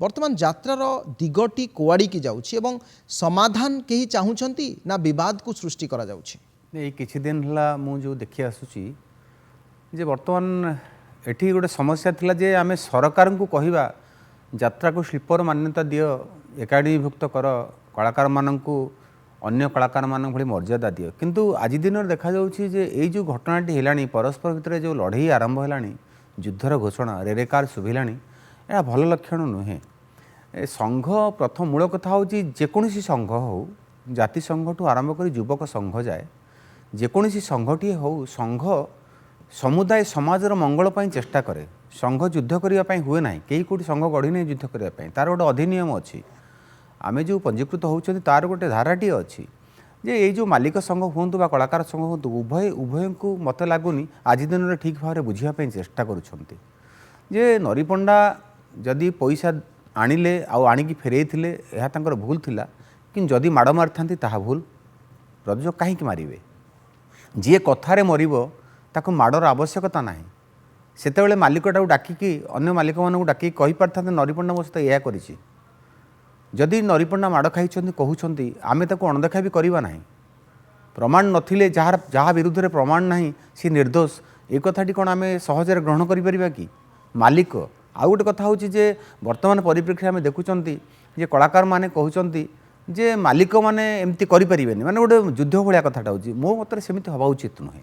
बर्तमान यात्रार दिगटी कुआड़ी की जाउछि एवं समाधान कहीं चाहूँगी ना विवाद को सृष्टि करा जाउछि। ये किछि दिन हला मु जो देखि आसुची जे वर्तमान एठी गोटे समस्या थिला जे आमे सरकार को कहिबा यात्रा को शिल्पर मान्यता दियो एकाडेमीभुक्त कर कलाकार माननकु अन्य कलाकार मान भली मर्यादा दियो किंतु आज दिन देखा जाउछि जे एई जो घटनाटी हेलानी परस्पर भितर जो लड़ाई आरंभ हेलानी युद्धर घोषणा रेरेकार शुभिलानी यह भल लक्षण नुहे। संघ प्रथम मूल कथा हूँ जेकोसी संघ हो जाति संघ ठू आरंभ कर युवक संघ जाए जेकोसी संघटी हो संघ समुदाय समाजर मंगल पाई चेष्टा करे। संघ युद्ध करने हुए ना कई कौटी संघ गढ़ी नहीं युद्ध करने तार गोटे अधिनियम अच्छी आम जो पंजीकृत होती तार गोटे धाराटी अच्छी जे ये जो मालिक संघ हूँ बा कलाकार संघ हूँ उभय उभय को मत लगुनि आज दिन में ठीक भाव में बुझापी चेष्टा करुँचे जे नरीपंडा जदि पैसा आनिले आनिकी फेरईले यह तांकर भूल थिला कि जदि माड़ मारि थांती ताहा भूल प्रयोजक कहीं मारे जी कथारे मरिबो ताको माड़र आवश्यकता ना सेतेबेले मालिकटा डाकिकी अन्य मालिक मानू डाकी कही पारथांते नरीपंडा मो सहित या करिछि जदि नरीपंडा माड़ खाई कहउछंती आमे ताको अणदेखा भी करबा नाही प्रमाण नथिले जहाँ विरुद्ध रे प्रमाण नाही सी निर्दोष ए कथाटी कोन आमे सहजरे ग्रहण करि परिबा कि मालिक आउ गोटे कथा हूँ जे वर्तमान परिप्रेक्षी आम देखुं जे कलाकार मैंने कहते जे मालिक मैंने एमती करें माने गोटे युद्ध भाया कथाटा हूँ मो मत सेमती हवा उचित नुहे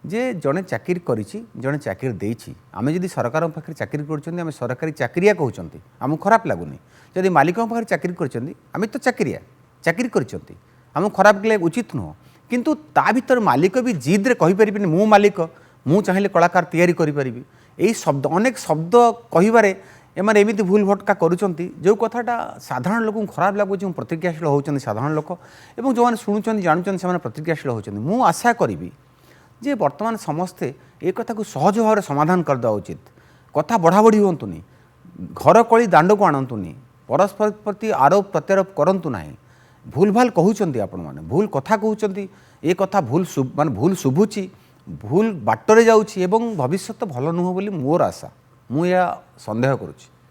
जे जड़े चाकरी करिछि जड़े चाकरी देछि आमे जदि सरकार पाखे चाकरी कर सरकारी चाकरिया कहते आमको खराब लगुनि जदि मालिक पाखे चाकरी कर तो चाकरी कर खराब लगे उचित नुह किंतु ता भीतर मालिक भी जिद्रे कहीपर मु मालिक मु चाहिए कलाकार तैयारी करी यही शब्द अनेक शब्द कहिबारे एमाने एमिति भूल भटका करुचंती जो कथाटा साधारण लोक खराब लगुच प्रतिक्रियाशील होउचंती साधारण लोक एवं जो मैंने शुणुचंती जानुचंती से प्रतिक्रियाशील होउचंती मु आशा करी जे वर्तमान समस्ते ए कथा को सहज भाव समाधान करदे उचित कथा बढ़ा बढ़ी होंतुनी घर कली दांड को आणंतुनी परस्पर प्रति आरोप प्रत्यारोप करंतु नाही भूल भाल कहउचंती आपण माने भूल कथा कहउचंती ए कथा भूल माने भूल शुभुची भूल बाटरे जाउछि एवं भविष्य भल नुह बोली मोर आशा मु या संदेह करुछि।